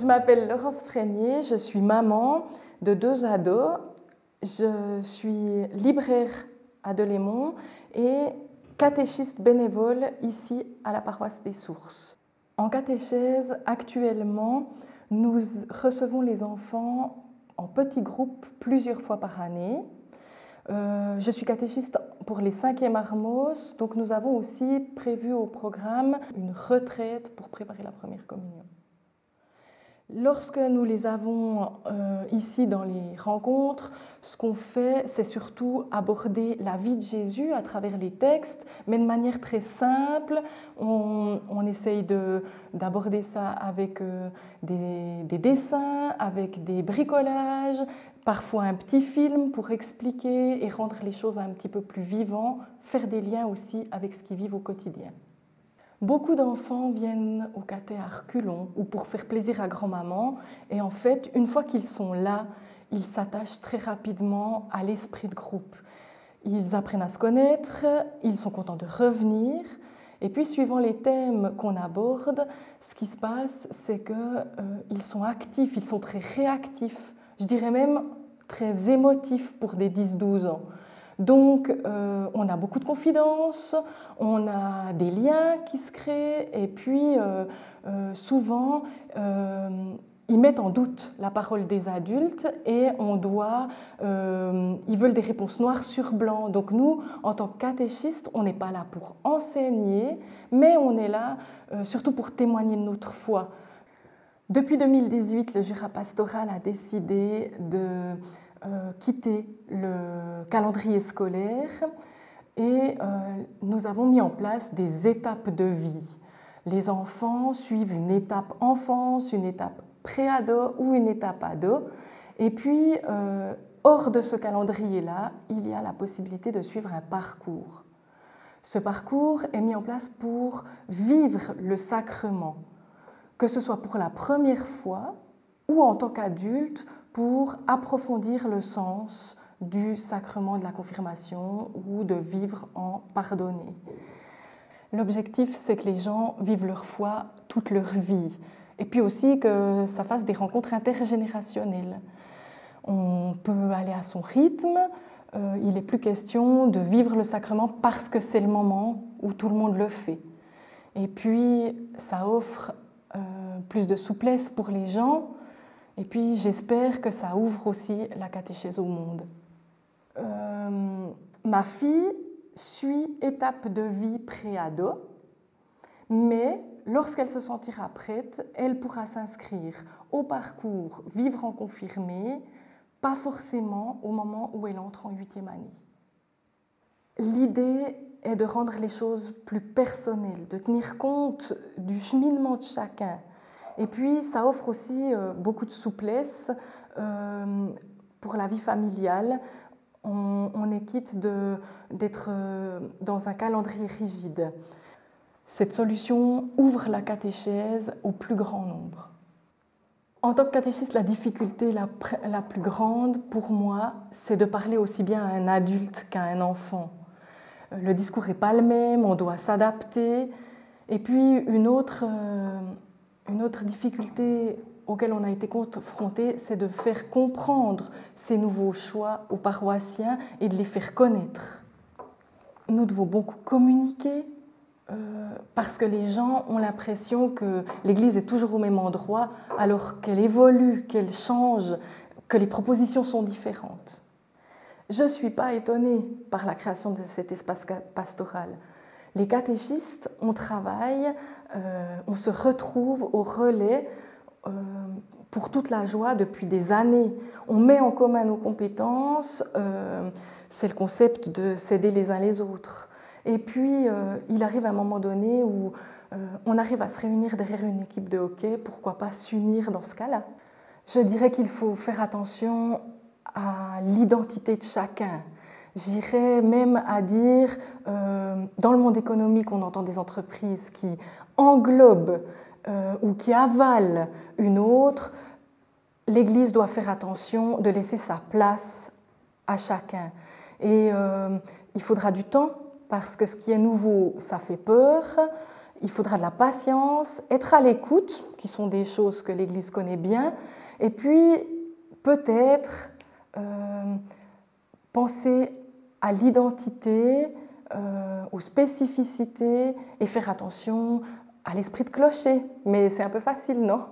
Je m'appelle Laurence Frénier, je suis maman de 2 ados. Je suis libraire à Delémont et catéchiste bénévole ici à la paroisse des Sources. En catéchèse, actuellement, nous recevons les enfants en petits groupes plusieurs fois par année. Je suis catéchiste pour les 5e Armos, donc nous avons aussi prévu au programme une retraite pour préparer la première communion. Lorsque nous les avons ici dans les rencontres, ce qu'on fait, c'est surtout aborder la vie de Jésus à travers les textes, mais de manière très simple. On essaye d'aborder ça avec des dessins, avec des bricolages, parfois un petit film pour expliquer et rendre les choses un petit peu plus vivantes, faire des liens aussi avec ce qu'ils vivent au quotidien. Beaucoup d'enfants viennent au caté à reculons ou pour faire plaisir à grand-maman et en fait, une fois qu'ils sont là, ils s'attachent très rapidement à l'esprit de groupe. Ils apprennent à se connaître, ils sont contents de revenir et puis suivant les thèmes qu'on aborde, ce qui se passe, c'est qu'ils sont actifs, ils sont très réactifs, je dirais même très émotifs pour des 10-12 ans. Donc, on a beaucoup de confidences, on a des liens qui se créent et puis souvent, ils mettent en doute la parole des adultes et ils veulent des réponses noires sur blanc. Donc nous, en tant que catéchistes, on n'est pas là pour enseigner, mais on est là surtout pour témoigner de notre foi. Depuis 2018, le Jura pastoral a décidé de quitter le calendrier scolaire et nous avons mis en place des étapes de vie. Les enfants suivent une étape enfance, une étape pré-ado ou une étape ado. Et puis, hors de ce calendrier-là, il y a la possibilité de suivre un parcours. Ce parcours est mis en place pour vivre le sacrement, que ce soit pour la première fois ou en tant qu'adulte, pour approfondir le sens du sacrement de la confirmation ou de vivre en pardonné. L'objectif, c'est que les gens vivent leur foi toute leur vie et puis aussi que ça fasse des rencontres intergénérationnelles. On peut aller à son rythme, il n'est plus question de vivre le sacrement parce que c'est le moment où tout le monde le fait. Et puis, ça offre plus de souplesse pour les gens. Et puis, j'espère que ça ouvre aussi la catéchèse au monde. Ma fille suit étape de vie pré-ado, mais lorsqu'elle se sentira prête, elle pourra s'inscrire au parcours Vivre en confirmé, pas forcément au moment où elle entre en 8e année. L'idée est de rendre les choses plus personnelles, de tenir compte du cheminement de chacun. Et puis, ça offre aussi beaucoup de souplesse pour la vie familiale. On est quitte d'être dans un calendrier rigide. Cette solution ouvre la catéchèse au plus grand nombre. En tant que catéchiste, la difficulté la plus grande pour moi, c'est de parler aussi bien à un adulte qu'à un enfant. Le discours n'est pas le même, on doit s'adapter. Et puis, une autre difficulté auquel on a été confronté, c'est de faire comprendre ces nouveaux choix aux paroissiens et de les faire connaître. Nous devons beaucoup communiquer parce que les gens ont l'impression que l'Église est toujours au même endroit alors qu'elle évolue, qu'elle change, que les propositions sont différentes. Je ne suis pas étonnée par la création de cet espace pastoral. Les catéchistes, on travaille, on se retrouve au relais pour toute la joie depuis des années. On met en commun nos compétences, c'est le concept de s'aider les uns les autres. Et puis, il arrive un moment donné où on arrive à se réunir derrière une équipe de hockey, pourquoi pas s'unir dans ce cas-là. Je dirais qu'il faut faire attention à l'identité de chacun. J'irais même à dire, dans le monde économique, on entend des entreprises qui englobent ou qui avalent une autre. L'Église doit faire attention de laisser sa place à chacun. Et il faudra du temps, parce que ce qui est nouveau, ça fait peur. il faudra de la patience, être à l'écoute, qui sont des choses que l'Église connaît bien, et puis peut-être penser à l'identité, aux spécificités et faire attention à l'esprit de clocher. Mais c'est un peu facile, non?